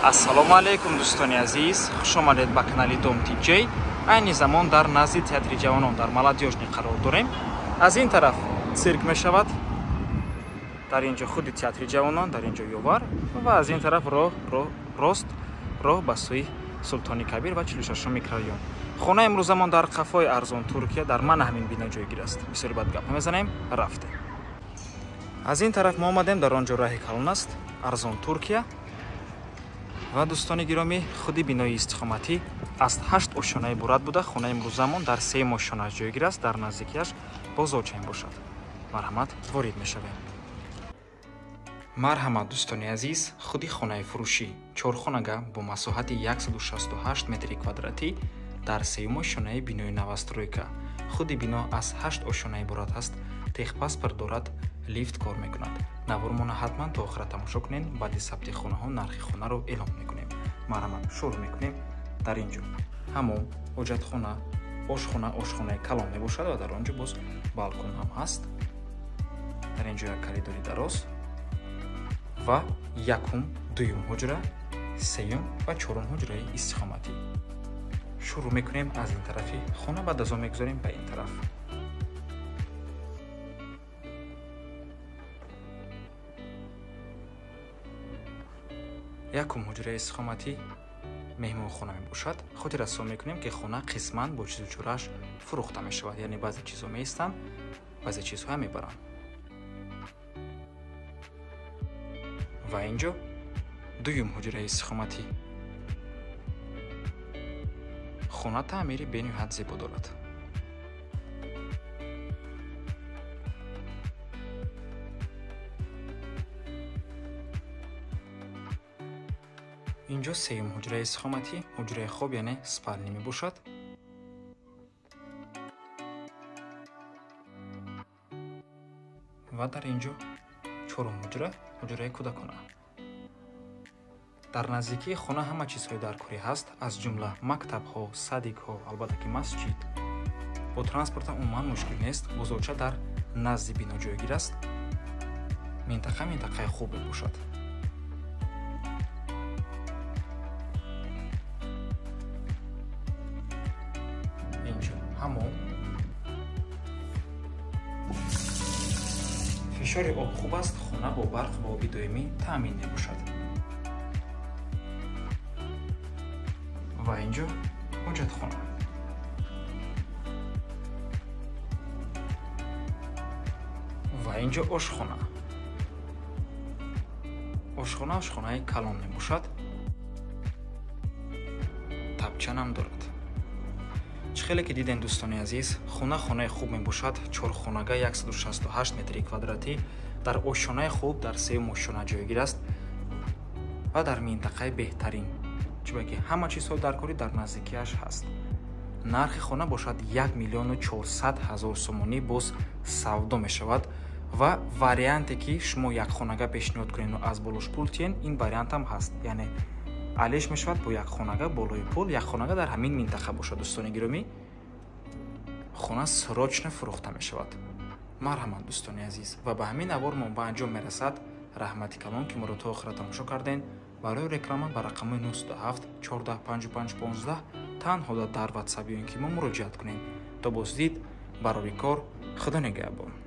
Ассалому алейкум дӯстони азиз, хуш омадед ба канали Дом TJ. Айни замон дар назди театри ҷавонон дар Маладёжни қарор дорем. Аз ин тараф цирк мешавад, дар инҷо худи театри ҷавонон, дар инҷо ёвар ва аз ин тараф рост роҳ ба сӯи Султони Кабир ва 46 микрорайон. Хонаи имрӯзамон дар қафои арзон Туркия дар ман ҳамин бина ҷойгир аст. Бисёри бад гап намезанем, рафте. Аз ин тараф мо омадем, дар он ҷо раҳи калон аст, арзон Туркия. ва дӯстони гиромӣ, худи бинои истиқоматӣ аз 8 ошонаи иборат буда, хонаи имрӯзамон дар 3 ошонааш ҷойгир аст, дар наздикиаш бозорча бошад. Марҳамат, ворид мешавем. Марҳамат дӯстони азиз, худи хонаи фурӯшӣ чорхонага бо масоҳати 168 метри квадратӣ дар 3 ошонаи бинои навастройка. Худи бино аз 8 ошона иборат аст, техпаспорт дорад, лифт кор мекунад. Навормона ҳатман то охира тамошо кунед, баъди сабти хонаҳо нархи хонаро эълон мекунем. Марҳамат, шурӯъ мекунем. Дар ин ҷо ҳамон ҳоҷатхона, ошхонаи калон мебошад ва дар он ҷо боз балкон ҳам ҳаст. Дар ин ҷо як коридори дароз ва якум, дуюм ҳуҷра, сеюм ва чорум ҳуҷраи истиқоматӣ. Шурӯъ мекунем аз ин тарафи хона, баъд аз он мегузорем ба ин тараф. якум ҳуҷраи истиқоматӣ меҳмонхона мебошад. хотиррасон мекунем ки хона қисман бо чизу чорааш фурӯхта мешавад, яъне баъзе чизҳо меистанд, баъзе чизҳоам мебаранд. ва ин ҷо дуюм ҳуҷраи истиқоматӣ. хона таъмири бениҳоят зебо дорад. инҷо сеюм ҳуҷраи истиқоматӣ, ҳуҷраи хоб яъне спални мебошад. ва дар инҷо чорум ҳуҷра, ҳуҷраи кӯдакона. дар наздикии хона ҳама чизҳои даркорӣ ҳаст, аз ҷумла мактабҳо, садикҳо, албатта ки масҷид. бо транспортам умуман мушкил нест. бозорча дар назди бино ҷойгир аст. минтақаи хуб мебошад. инҷо ҳамон фишори об хуб аст. хона бо барқ ва оби доимӣ таъмин мебошад. ва инҷо ҳоҷатхона. ва инҷо ошхона. ошхонаи калон мебошад. табчанам дорад. чӣ хеле ки дидем дӯстони азиз, хонаи хуб мебошад. чорхонага 168 метри квадратӣ дар ошонаи хуб, дар 3 ошона ҷойгир аст ва дар минтақаи беҳтарин, чунки ки ҳама чизҳои даркорӣ дар наздикиаш ҳаст. нархи хона бошад 1 миллиону 400 ҳазор сомонӣ, боз савдо мешавад. ва варианте ки шумо якхонага пешниҳод кунеду аз болош пул тиен, ин вариант ҳам ҳаст. яъне алеш мешавад бо якхонага болои пул, якхонага дар ҳамин минтақа бошад. дӯстони гиромӣ, хона срочно фурӯхта мешавад. марҳамат дӯстони азиз, ва ба ҳамин навор мо ба анҷом мерасад. раҳмати калон ки моро то охира тамошо карден. барои реклама ба рақамои 97 14 55 15 танҳо дар ватсап ёин ки мо муроҷиат кунем. то боздид, барори кор. худо нигаҳбон.